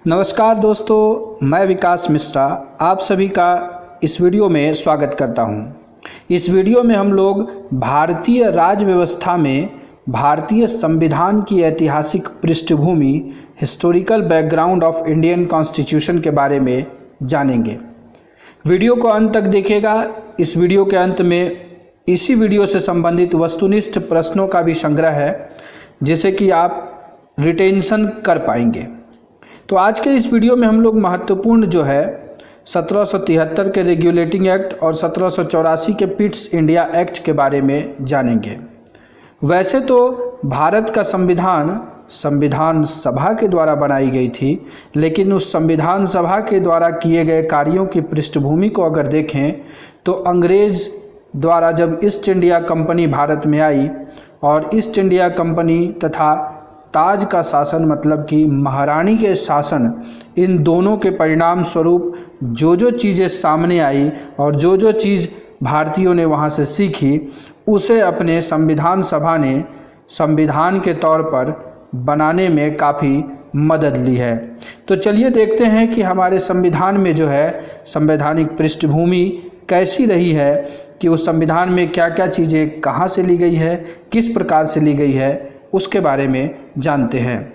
नमस्कार दोस्तों, मैं विकास मिश्रा आप सभी का इस वीडियो में स्वागत करता हूं। इस वीडियो में हम लोग भारतीय राज्य व्यवस्था में भारतीय संविधान की ऐतिहासिक पृष्ठभूमि, historical background of Indian constitution के बारे में जानेंगे। वीडियो को अंत तक देखिएगा। इस वीडियो के अंत में इसी वीडियो से संबंधित वस्तुनिष्ठ प्रश्नों का भी संग्रह है, जिसे कि आप रिटेंशन कर पाएंगे। तो आज के इस वीडियो में हम लोग महत्वपूर्ण जो है 1773 के रेगुलेटिंग एक्ट और 1784 के पिट्स इंडिया एक्ट के बारे में जानेंगे। वैसे तो भारत का संविधान सभा के द्वारा बनाई गई थी, लेकिन उस संविधान सभा के द्वारा किए गए कार्यों की पृष्ठभूमि को अगर देखें तो अंग्रेज द्वारा जब ईस्ट इंडिया कंपनी भारत में आई और ईस्ट इंडिया कंपनी तथा ताज का शासन मतलब कि महारानी के शासन, इन दोनों के परिणाम स्वरूप जो चीज़ें सामने आई और जो चीज़ भारतीयों ने वहाँ से सीखी, उसे अपने संविधान सभा ने संविधान के तौर पर बनाने में काफ़ी मदद ली है। तो चलिए देखते हैं कि हमारे संविधान में जो है संवैधानिक पृष्ठभूमि कैसी रही है, कि उस संविधान में क्या क्या चीज़ें कहाँ से ली गई है, किस प्रकार से ली गई है, उसके बारे में जानते हैं।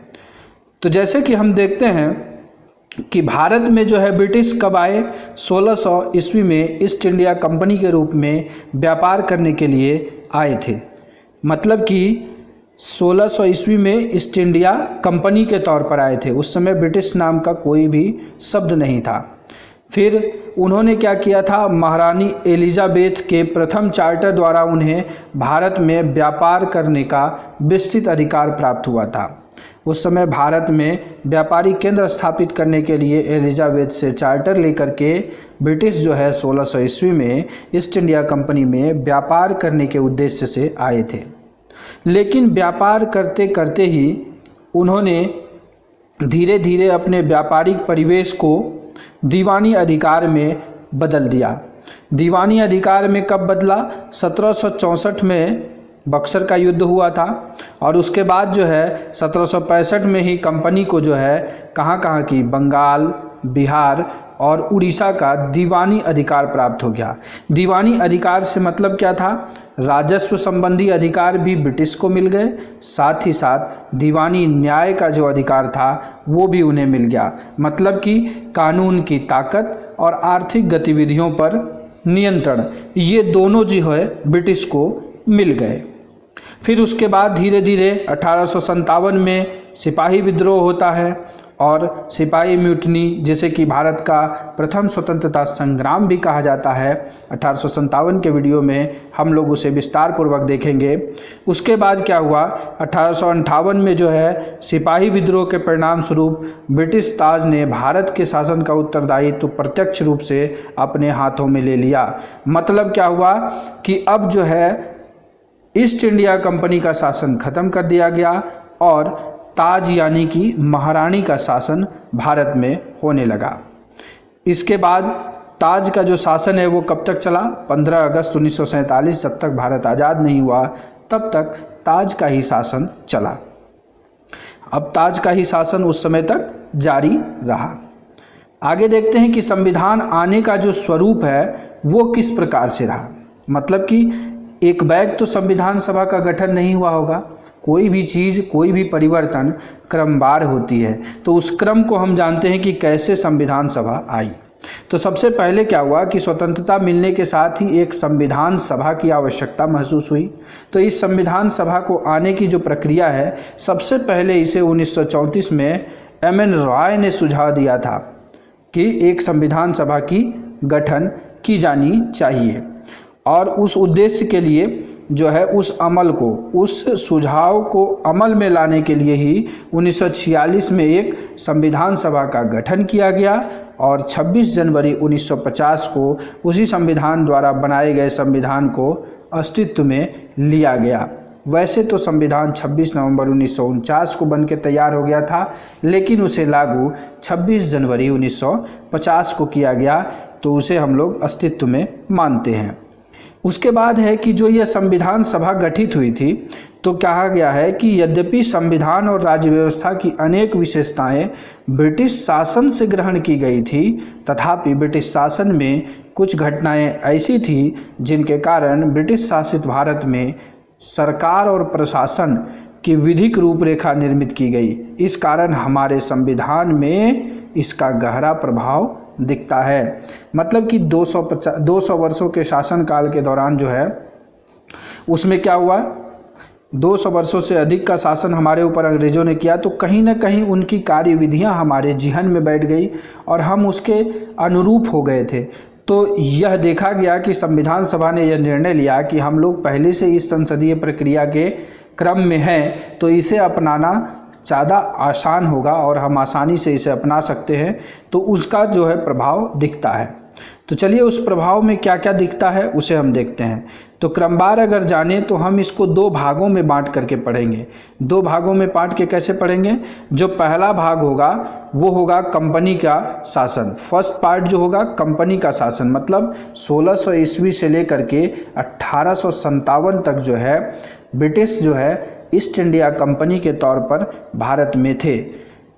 तो जैसे कि हम देखते हैं कि भारत में जो है ब्रिटिश कब आए, 1600 ईस्वी में ईस्ट इंडिया कंपनी के रूप में व्यापार करने के लिए आए थे। मतलब कि 1600 ईस्वी में ईस्ट इंडिया कंपनी के तौर पर आए थे। उस समय ब्रिटिश नाम का कोई भी शब्द नहीं था। फिर उन्होंने क्या किया था, महारानी एलिजाबेथ के प्रथम चार्टर द्वारा उन्हें भारत में व्यापार करने का विस्तृत अधिकार प्राप्त हुआ था। उस समय भारत में व्यापारी केंद्र स्थापित करने के लिए एलिजाबेथ से चार्टर लेकर के ब्रिटिश जो है 1600 ईस्वी में ईस्ट इंडिया कंपनी में व्यापार करने के उद्देश्य से आए थे। लेकिन व्यापार करते करते ही उन्होंने धीरे धीरे अपने व्यापारिक परिवेश को दीवानी अधिकार में बदल दिया। दीवानी अधिकार में कब बदला, 1764 में बक्सर का युद्ध हुआ था और उसके बाद जो है 1765 में ही कंपनी को जो है कहाँ की बंगाल, बिहार और उड़ीसा का दीवानी अधिकार प्राप्त हो गया। दीवानी अधिकार से मतलब क्या था, राजस्व संबंधी अधिकार भी ब्रिटिश को मिल गए, साथ ही साथ दीवानी न्याय का जो अधिकार था वो भी उन्हें मिल गया। मतलब कि कानून की ताकत और आर्थिक गतिविधियों पर नियंत्रण, ये दोनों जो है ब्रिटिश को मिल गए। फिर उसके बाद धीरे धीरे 1857 में सिपाही विद्रोह होता है और सिपाही म्यूटनी, जिसे कि भारत का प्रथम स्वतंत्रता संग्राम भी कहा जाता है, 1857 के वीडियो में हम लोग उसे विस्तार पूर्वक देखेंगे। उसके बाद क्या हुआ, 1858 में जो है सिपाही विद्रोह के परिणाम स्वरूप ब्रिटिश ताज ने भारत के शासन का उत्तरदायित्व प्रत्यक्ष रूप से अपने हाथों में ले लिया। मतलब क्या हुआ कि अब जो है ईस्ट इंडिया कंपनी का शासन खत्म कर दिया गया और ताज यानी कि महारानी का शासन भारत में होने लगा। इसके बाद ताज का जो शासन है वो कब तक चला, 15 अगस्त 1947, जब तक भारत आज़ाद नहीं हुआ तब तक ताज का ही शासन चला। अब ताज का ही शासन उस समय तक जारी रहा। आगे देखते हैं कि संविधान आने का जो स्वरूप है वो किस प्रकार से रहा। मतलब कि एक बैग तो संविधान सभा का गठन नहीं हुआ होगा। कोई भी चीज़, कोई भी परिवर्तन क्रमवार होती है। तो उस क्रम को हम जानते हैं कि कैसे संविधान सभा आई। तो सबसे पहले क्या हुआ कि स्वतंत्रता मिलने के साथ ही एक संविधान सभा की आवश्यकता महसूस हुई। तो इस संविधान सभा को आने की जो प्रक्रिया है, सबसे पहले इसे 1934 में M.N. रॉय ने सुझाव दिया था कि एक संविधान सभा की गठन की जानी चाहिए और उस उद्देश्य के लिए जो है उस सुझाव को अमल में लाने के लिए ही 1946 में एक संविधान सभा का गठन किया गया और 26 जनवरी 1950 को उसी संविधान द्वारा बनाए गए संविधान को अस्तित्व में लिया गया। वैसे तो संविधान 26 नवंबर 1949 को बनकर तैयार हो गया था, लेकिन उसे लागू 26 जनवरी 1950 को किया गया, तो उसे हम लोग अस्तित्व में मानते हैं। उसके बाद है कि जो यह संविधान सभा गठित हुई थी तो कहा गया है कि यद्यपि संविधान और राज्य व्यवस्था की अनेक विशेषताएं ब्रिटिश शासन से ग्रहण की गई थी, तथापि ब्रिटिश शासन में कुछ घटनाएं ऐसी थी जिनके कारण ब्रिटिश शासित भारत में सरकार और प्रशासन की विधिक रूपरेखा निर्मित की गई। इस कारण हमारे संविधान में इसका गहरा प्रभाव दिखता है। मतलब कि 200 वर्षों के शासनकाल के दौरान जो है उसमें क्या हुआ, 200 वर्षों से अधिक का शासन हमारे ऊपर अंग्रेज़ों ने किया, तो कहीं ना कहीं उनकी कार्यविधियां हमारे जिहन में बैठ गई और हम उसके अनुरूप हो गए थे। तो यह देखा गया कि संविधान सभा ने यह निर्णय लिया कि हम लोग पहले से इस संसदीय प्रक्रिया के क्रम में हैं तो इसे अपनाना ज़्यादा आसान होगा और हम आसानी से इसे अपना सकते हैं, तो उसका जो है प्रभाव दिखता है। तो चलिए उस प्रभाव में क्या क्या दिखता है उसे हम देखते हैं। तो क्रमवार अगर जाने तो हम इसको 2 भागों में बांट करके पढ़ेंगे। 2 भागों में बांट के कैसे पढ़ेंगे, जो पहला भाग होगा वो होगा कंपनी का शासन। फर्स्ट पार्ट जो होगा कंपनी का शासन, मतलब 1600 ईस्वी से लेकर के 1857 तक जो है ब्रिटिश जो है ईस्ट इंडिया कंपनी के तौर पर भारत में थे।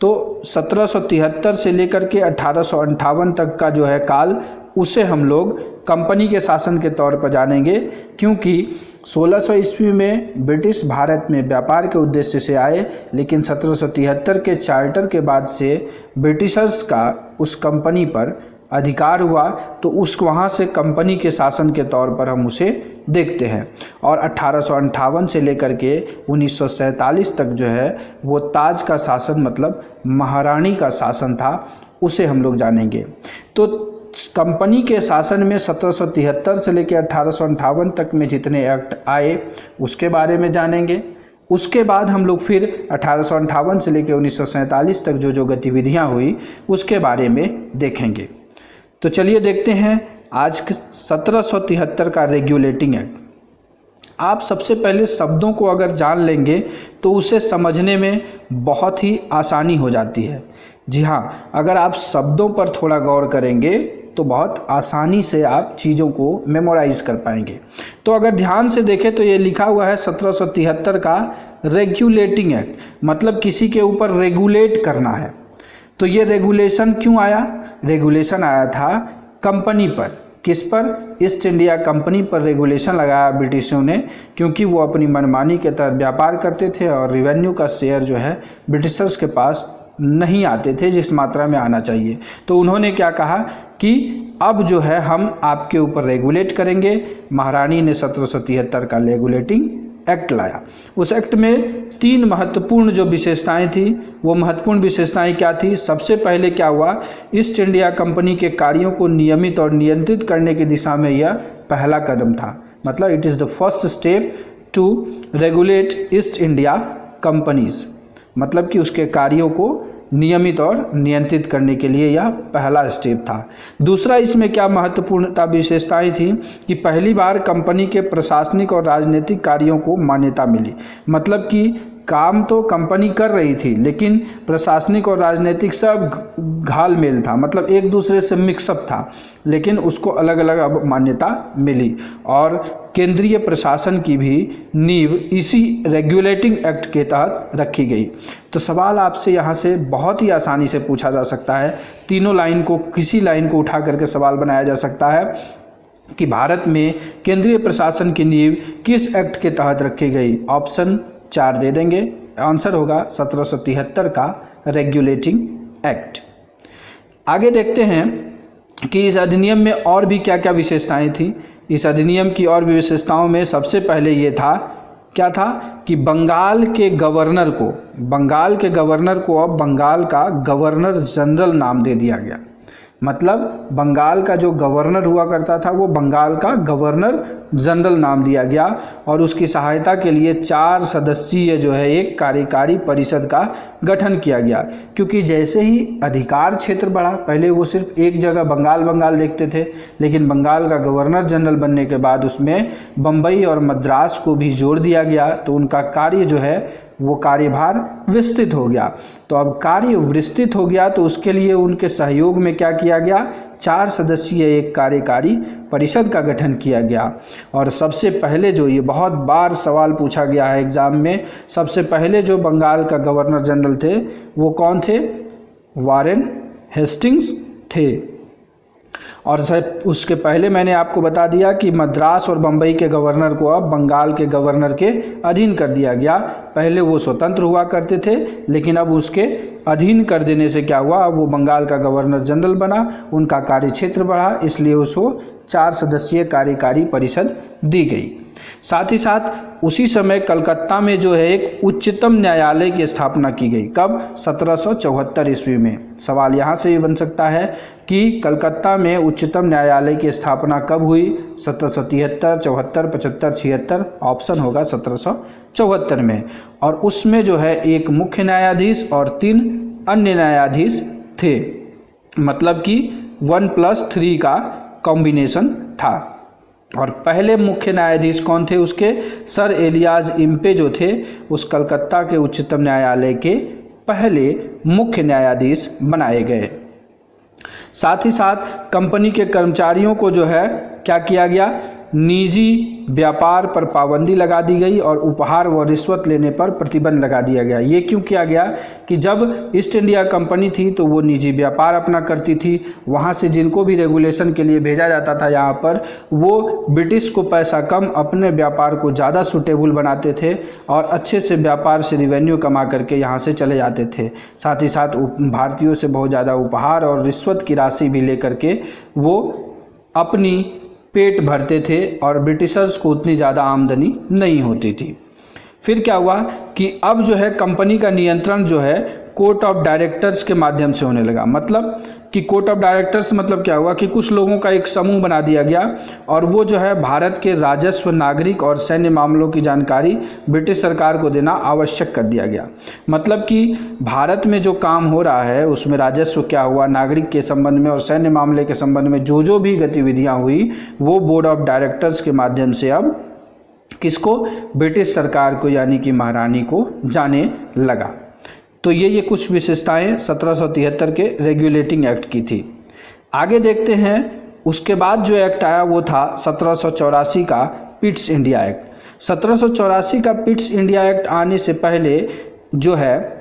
तो 1773 से लेकर के 1858 तक का जो है काल, उसे हम लोग कंपनी के शासन के तौर पर जानेंगे, क्योंकि 1600 ईस्वी में ब्रिटिश भारत में व्यापार के उद्देश्य से आए, लेकिन 1773 के चार्टर के बाद से ब्रिटिशर्स का उस कंपनी पर अधिकार हुआ, तो उस वहाँ से कंपनी के शासन के तौर पर हम उसे देखते हैं। और 1858 से लेकर के 1947 तक जो है वो ताज का शासन, मतलब महारानी का शासन था, उसे हम लोग जानेंगे। तो कंपनी के शासन में 1773 से लेकर 1858 तक में जितने एक्ट आए उसके बारे में जानेंगे। उसके बाद हम लोग फिर 1858 से लेकर 1947 तक जो गतिविधियां हुई उसके बारे में देखेंगे। तो चलिए देखते हैं आज 1773 का रेगुलेटिंग एक्ट। आप सबसे पहले शब्दों को अगर जान लेंगे तो उसे समझने में बहुत ही आसानी हो जाती है। जी हाँ, अगर आप शब्दों पर थोड़ा गौर करेंगे तो बहुत आसानी से आप चीज़ों को मेमोराइज कर पाएंगे। तो अगर ध्यान से देखें तो ये लिखा हुआ है 1773 का रेगुलेटिंग एक्ट, मतलब किसी के ऊपर रेगुलेट करना है। तो ये रेगुलेशन क्यों आया? रेगुलेशन आया था कंपनी पर। किस पर? ईस्ट इंडिया कंपनी पर रेगुलेशन लगाया ब्रिटिशों ने, क्योंकि वो अपनी मनमानी के तहत व्यापार करते थे और रेवेन्यू का शेयर जो है ब्रिटिशर्स के पास नहीं आते थे जिस मात्रा में आना चाहिए। तो उन्होंने क्या कहा कि अब जो है हम आपके ऊपर रेगुलेट करेंगे। महारानी ने 1773 का रेगुलेटिंग एक्ट लाया। उस एक्ट में 3 महत्वपूर्ण जो विशेषताएं थी, वो महत्वपूर्ण विशेषताएं क्या थी? सबसे पहले क्या हुआ, ईस्ट इंडिया कंपनी के कार्यों को नियमित और नियंत्रित करने की दिशा में यह पहला कदम था। मतलब it is the first step to regulate East India companies, मतलब कि उसके कार्यों को नियमित और नियंत्रित करने के लिए यह पहला स्टेप था। दूसरा, इसमें क्या महत्वपूर्णता विशेषताएं थी कि पहली बार कंपनी के प्रशासनिक और राजनीतिक कार्यों को मान्यता मिली। मतलब कि काम तो कंपनी कर रही थी, लेकिन प्रशासनिक और राजनीतिक सब घालमेल था, मतलब एक दूसरे से मिक्सअप था, लेकिन उसको अलग अलग अब मान्यता मिली। और केंद्रीय प्रशासन की भी नींव इसी रेगुलेटिंग एक्ट के तहत रखी गई। तो सवाल आपसे यहाँ से बहुत ही आसानी से पूछा जा सकता है, तीनों लाइन को, किसी लाइन को उठा करके सवाल बनाया जा सकता है कि भारत में केंद्रीय प्रशासन की नींव किस एक्ट के तहत रखी गई। ऑप्शन 4 दे देंगे, आंसर होगा 1773 का रेगुलेटिंग एक्ट। आगे देखते हैं कि इस अधिनियम में और भी क्या क्या विशेषताएं थी। इस अधिनियम की और भी विशेषताओं में सबसे पहले ये था, क्या था कि बंगाल के गवर्नर को अब बंगाल का गवर्नर जनरल नाम दे दिया गया। मतलब बंगाल का जो गवर्नर हुआ करता था वो बंगाल का गवर्नर जनरल नाम दिया गया, और उसकी सहायता के लिए 4 सदस्यीय जो है एक कार्यकारी परिषद का गठन किया गया। क्योंकि जैसे ही अधिकार क्षेत्र बढ़ा, पहले वो सिर्फ एक जगह बंगाल देखते थे, लेकिन बंगाल का गवर्नर जनरल बनने के बाद उसमें बम्बई और मद्रास को भी जोड़ दिया गया, तो उनका कार्य जो है वो कार्यभार विस्तृत हो गया। तो अब कार्य विस्तृत हो गया तो उसके लिए उनके सहयोग में क्या किया गया, 4 सदस्यीय एक कार्यकारी परिषद का गठन किया गया। और सबसे पहले जो, ये बहुत बार सवाल पूछा गया है एग्जाम में, सबसे पहले जो बंगाल का गवर्नर जनरल थे वो कौन थे, वारेन हेस्टिंग्स थे। और उसके पहले मैंने आपको बता दिया कि मद्रास और बम्बई के गवर्नर को अब बंगाल के गवर्नर के अधीन कर दिया गया। पहले वो स्वतंत्र हुआ करते थे, लेकिन अब उसके अधीन कर देने से क्या हुआ, अब वो बंगाल का गवर्नर जनरल बना, उनका कार्यक्षेत्र बढ़ा, इसलिए उसको 4 सदस्यीय कार्यकारी परिषद दी गई। साथ ही साथ उसी समय कलकत्ता में जो है एक उच्चतम न्यायालय की स्थापना की गई। कब, 1774 ईस्वी में। सवाल यहाँ से भी बन सकता है कि कलकत्ता में उच्चतम न्यायालय की स्थापना कब हुई, 1773, 74, 75, 76। ऑप्शन होगा 1774 में। और उसमें जो है एक मुख्य न्यायाधीश और 3 अन्य न्यायाधीश थे, मतलब कि 1+3 का कॉम्बिनेशन था। और पहले मुख्य न्यायाधीश कौन थे उसके, सर एलियाज इम्पे जो थे उस कलकत्ता के उच्चतम न्यायालय के पहले मुख्य न्यायाधीश बनाए गए। साथ ही साथ कंपनी के कर्मचारियों को जो है क्या किया गया, निजी व्यापार पर पाबंदी लगा दी गई और उपहार व रिश्वत लेने पर प्रतिबंध लगा दिया गया। ये क्यों किया गया कि जब ईस्ट इंडिया कंपनी थी तो वो निजी व्यापार अपना करती थी, वहाँ से जिनको भी रेगुलेशन के लिए भेजा जाता था यहाँ पर, वो ब्रिटिश को पैसा कम, अपने व्यापार को ज़्यादा सूटेबल बनाते थे और अच्छे से व्यापार से रिवेन्यू कमा करके यहाँ से चले जाते थे। साथ ही साथ भारतीयों से बहुत ज़्यादा उपहार और रिश्वत की राशि भी लेकर के वो अपनी पेट भरते थे और ब्रिटिशर्स को उतनी ज़्यादा आमदनी नहीं होती थी। फिर क्या हुआ कि अब जो है कंपनी का नियंत्रण जो है कोर्ट ऑफ डायरेक्टर्स के माध्यम से होने लगा। मतलब कि कोर्ट ऑफ डायरेक्टर्स मतलब क्या हुआ कि कुछ लोगों का एक समूह बना दिया गया और वो जो है भारत के राजस्व, नागरिक और सैन्य मामलों की जानकारी ब्रिटिश सरकार को देना आवश्यक कर दिया गया। मतलब कि भारत में जो काम हो रहा है उसमें राजस्व क्या हुआ, नागरिक के संबंध में और सैन्य मामले के संबंध में जो भी गतिविधियाँ हुई वो बोर्ड ऑफ डायरेक्टर्स के माध्यम से अब किसको, ब्रिटिश सरकार को यानी कि महारानी को जाने लगा। तो ये कुछ विशेषताएं 1773 के रेगुलेटिंग एक्ट की थी। आगे देखते हैं, उसके बाद जो एक्ट आया वो था 1784 का पिट्स इंडिया एक्ट। 1784 का पिट्स इंडिया एक्ट आने से पहले जो है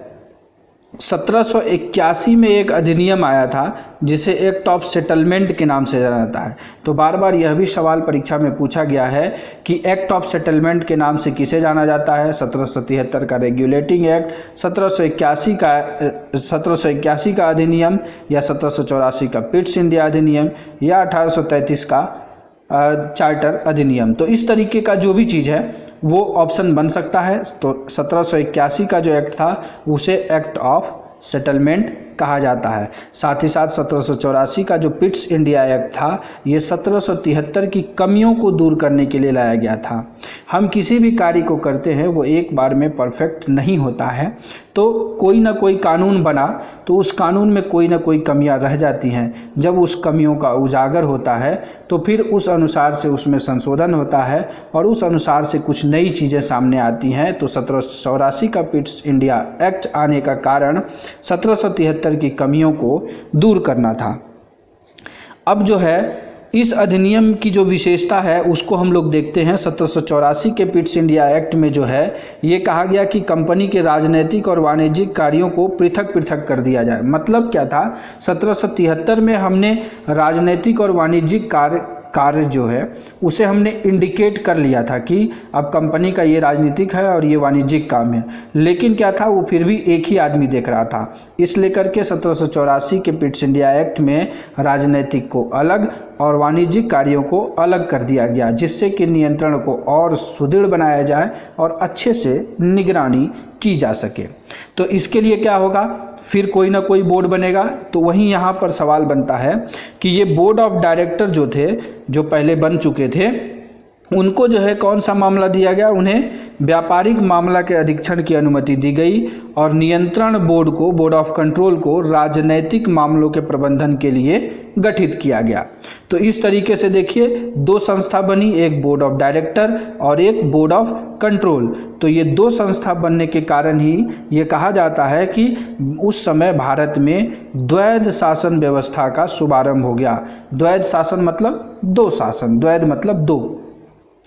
1781 में एक अधिनियम आया था जिसे एक्ट ऑफ सेटलमेंट के नाम से जाना जाता है। तो बार बार यह भी सवाल परीक्षा में पूछा गया है कि एक्ट ऑफ सेटलमेंट के नाम से किसे जाना जाता है, 1773 का रेगुलेटिंग एक्ट, 1781 का अधिनियम या 1784 का पिट्स इंडिया अधिनियम या 1833 का चार्टर अधिनियम। तो इस तरीके का जो भी चीज़ है वो ऑप्शन बन सकता है। तो 1781 का जो एक्ट था उसे एक्ट ऑफ सेटलमेंट कहा जाता है। साथ ही साथ 1784 का जो पिट्स इंडिया एक्ट था ये 1773 की कमियों को दूर करने के लिए लाया गया था। हम किसी भी कार्य को करते हैं वो एक बार में परफेक्ट नहीं होता है, तो कोई ना कोई कानून बना तो उस कानून में कोई ना कोई कमियां रह जाती हैं। जब उस कमियों का उजागर होता है तो फिर उस अनुसार से उसमें संशोधन होता है और उस अनुसार से कुछ नई चीज़ें सामने आती हैं। तो 1784 का पिट्स इंडिया एक्ट आने का कारण 1773 की कमियों को दूर करना था। अब जो है इस अधिनियम की जो विशेषता है उसको हम लोग देखते हैं। 1784 के पिट्स इंडिया एक्ट में जो है ये कहा गया कि कंपनी के राजनीतिक और वाणिज्यिक कार्यों को पृथक पृथक कर दिया जाए। मतलब क्या था, 1773 में हमने राजनीतिक और वाणिज्यिक कार्य जो है उसे हमने इंडिकेट कर लिया था कि अब कंपनी का ये राजनीतिक है और ये वाणिज्यिक काम है, लेकिन क्या था वो फिर भी एक ही आदमी देख रहा था। इस लेकर के 1784 के पिट्स इंडिया एक्ट में राजनीतिक को अलग और वाणिज्यिक कार्यों को अलग कर दिया गया, जिससे कि नियंत्रण को और सुदृढ़ बनाया जाए और अच्छे से निगरानी की जा सके। तो इसके लिए क्या होगा, फिर कोई ना कोई बोर्ड बनेगा। तो वहीं यहाँ पर सवाल बनता है कि ये बोर्ड ऑफ डायरेक्टर जो थे, जो पहले बन चुके थे, उनको जो है कौन सा मामला दिया गया, उन्हें व्यापारिक मामला के अधीक्षण की अनुमति दी गई और नियंत्रण बोर्ड को, बोर्ड ऑफ कंट्रोल को राजनैतिक मामलों के प्रबंधन के लिए गठित किया गया। तो इस तरीके से देखिए 2 संस्था बनी, एक बोर्ड ऑफ डायरेक्टर और एक बोर्ड ऑफ कंट्रोल। तो ये 2 संस्था बनने के कारण ही ये कहा जाता है कि उस समय भारत में द्वैध शासन व्यवस्था का शुभारंभ हो गया। द्वैध शासन मतलब 2 शासन, द्वैध मतलब 2,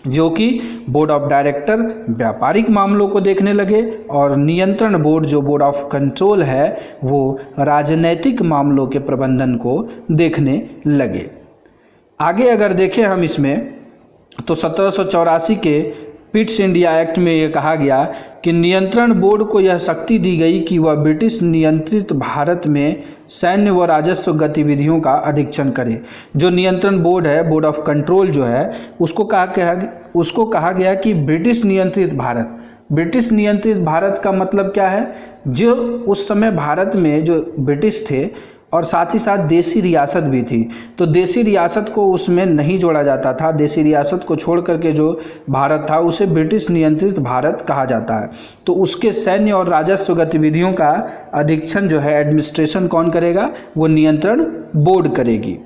जो कि बोर्ड ऑफ डायरेक्टर व्यापारिक मामलों को देखने लगे और नियंत्रण बोर्ड जो बोर्ड ऑफ कंट्रोल है वो राजनैतिक मामलों के प्रबंधन को देखने लगे। आगे अगर देखें हम इसमें तो 1784 के पिट्स इंडिया एक्ट में ये कहा गया कि नियंत्रण बोर्ड को यह शक्ति दी गई कि वह ब्रिटिश नियंत्रित भारत में सैन्य व राजस्व गतिविधियों का अधीक्षण करे। जो नियंत्रण बोर्ड है, बोर्ड ऑफ कंट्रोल जो है, उसको कहा गया कि ब्रिटिश नियंत्रित भारत। ब्रिटिश नियंत्रित भारत का मतलब क्या है? जो उस समय भारत में जो ब्रिटिश थे और साथ ही साथ देसी रियासत भी थी, तो देसी रियासत को उसमें नहीं जोड़ा जाता था। देसी रियासत को छोड़ करके जो भारत था उसे ब्रिटिश नियंत्रित भारत कहा जाता है। तो उसके सैन्य और राजस्व गतिविधियों का अधीक्षण जो है, एडमिनिस्ट्रेशन कौन करेगा? वो नियंत्रण बोर्ड करेगी।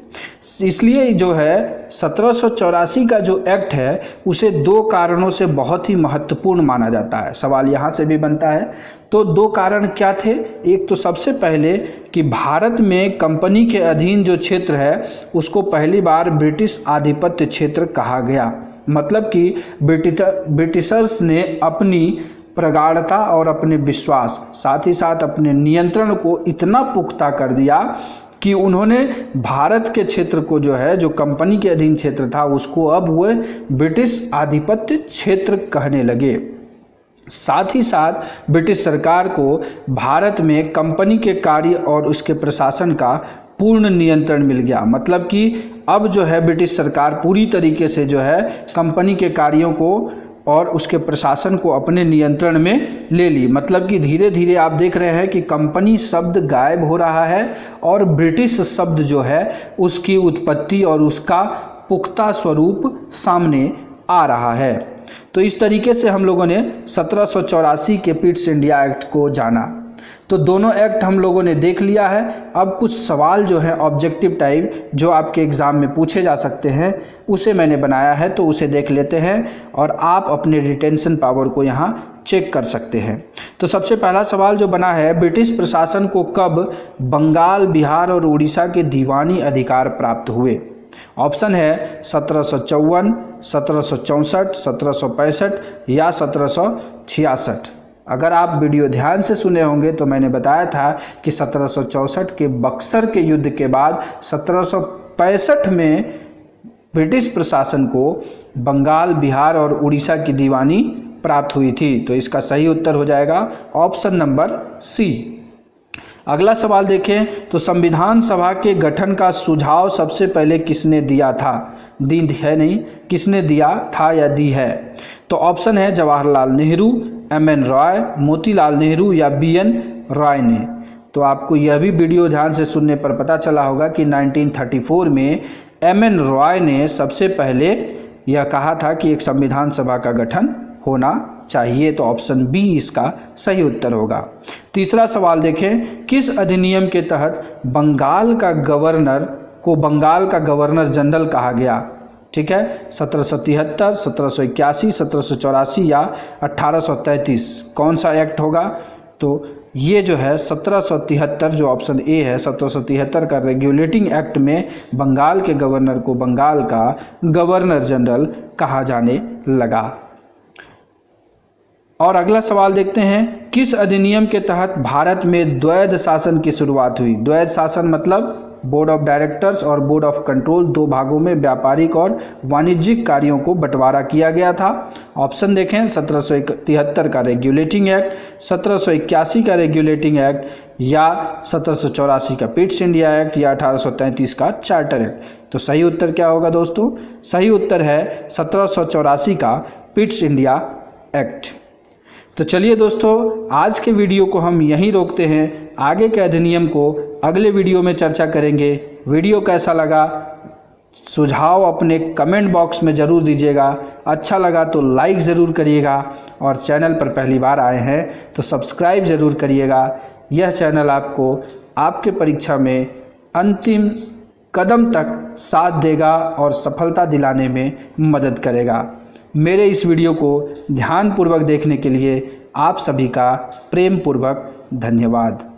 इसलिए जो है 1784 का जो एक्ट है उसे 2 कारणों से बहुत ही महत्वपूर्ण माना जाता है। सवाल यहाँ से भी बनता है। तो 2 कारण क्या थे? एक तो सबसे पहले कि भारत में कंपनी के अधीन जो क्षेत्र है उसको पहली बार ब्रिटिश आधिपत्य क्षेत्र कहा गया। मतलब कि ब्रिटिशर्स ने अपनी प्रगाढ़ता और अपने विश्वास, साथ ही साथ अपने नियंत्रण को इतना पुख्ता कर दिया कि उन्होंने भारत के क्षेत्र को जो है, जो कंपनी के अधीन क्षेत्र था, उसको अब वो ब्रिटिश आधिपत्य क्षेत्र कहने लगे। साथ ही साथ ब्रिटिश सरकार को भारत में कंपनी के कार्य और उसके प्रशासन का पूर्ण नियंत्रण मिल गया। मतलब कि अब जो है ब्रिटिश सरकार पूरी तरीके से जो है कंपनी के कार्यों को और उसके प्रशासन को अपने नियंत्रण में ले ली। मतलब कि धीरे धीरे आप देख रहे हैं कि कंपनी शब्द गायब हो रहा है और ब्रिटिश शब्द जो है उसकी उत्पत्ति और उसका पुख्ता स्वरूप सामने आ रहा है। तो इस तरीके से हम लोगों ने 1784 के पिट्स इंडिया एक्ट को जाना। तो दोनों एक्ट हम लोगों ने देख लिया है। अब कुछ सवाल जो है ऑब्जेक्टिव टाइप जो आपके एग्ज़ाम में पूछे जा सकते हैं उसे मैंने बनाया है, तो उसे देख लेते हैं और आप अपने रिटेंशन पावर को यहाँ चेक कर सकते हैं। तो सबसे पहला सवाल जो बना है, ब्रिटिश प्रशासन को कब बंगाल, बिहार और उड़ीसा के दीवानी अधिकार प्राप्त हुए? ऑप्शन है 1754, 1764, 1765 या 1766। अगर आप वीडियो ध्यान से सुने होंगे तो मैंने बताया था कि 1764 के बक्सर के युद्ध के बाद 1765 में ब्रिटिश प्रशासन को बंगाल, बिहार और उड़ीसा की दीवानी प्राप्त हुई थी। तो इसका सही उत्तर हो जाएगा ऑप्शन नंबर सी। अगला सवाल देखें तो संविधान सभा के गठन का सुझाव सबसे पहले किसने दिया था? दी है नहीं, किसने दिया था या दी है? तो ऑप्शन है जवाहरलाल नेहरू, एम.एन. रॉय, मोतीलाल नेहरू या बी.एन. रॉय ने। तो आपको यह भी वीडियो ध्यान से सुनने पर पता चला होगा कि 1934 में एम.एन. रॉय ने सबसे पहले यह कहा था कि एक संविधान सभा का गठन होना चाहिए। तो ऑप्शन बी इसका सही उत्तर होगा। तीसरा सवाल देखें, किस अधिनियम के तहत बंगाल का गवर्नर को बंगाल का गवर्नर जनरल कहा गया? ठीक है, 1773, 1781, 1784 या 1833, कौन सा एक्ट होगा? तो ये जो है 1773 जो ऑप्शन ए है, 1773 का रेगुलेटिंग एक्ट में बंगाल के गवर्नर को बंगाल का गवर्नर जनरल कहा जाने लगा। और अगला सवाल देखते हैं, किस अधिनियम के तहत भारत में द्वैध शासन की शुरुआत हुई? द्वैध शासन मतलब बोर्ड ऑफ डायरेक्टर्स और बोर्ड ऑफ कंट्रोल, 2 भागों में व्यापारिक और वाणिज्यिक कार्यों को बंटवारा किया गया था। ऑप्शन देखें 1773 का रेगुलेटिंग एक्ट, 1781 का रेगुलेटिंग एक्ट या 1784 का पिट्स इंडिया एक्ट या 1833 का चार्टर एक्ट। तो सही उत्तर क्या होगा दोस्तों? सही उत्तर है 1784 का पिट्स इंडिया एक्ट। तो चलिए दोस्तों, आज के वीडियो को हम यहीं रोकते हैं। आगे के अधिनियम को अगले वीडियो में चर्चा करेंगे। वीडियो कैसा लगा सुझाव अपने कमेंट बॉक्स में ज़रूर दीजिएगा। अच्छा लगा तो लाइक ज़रूर करिएगा और चैनल पर पहली बार आए हैं तो सब्सक्राइब ज़रूर करिएगा। यह चैनल आपको आपके परीक्षा में अंतिम कदम तक साथ देगा और सफलता दिलाने में मदद करेगा। मेरे इस वीडियो को ध्यानपूर्वक देखने के लिए आप सभी का प्रेम पूर्वक धन्यवाद।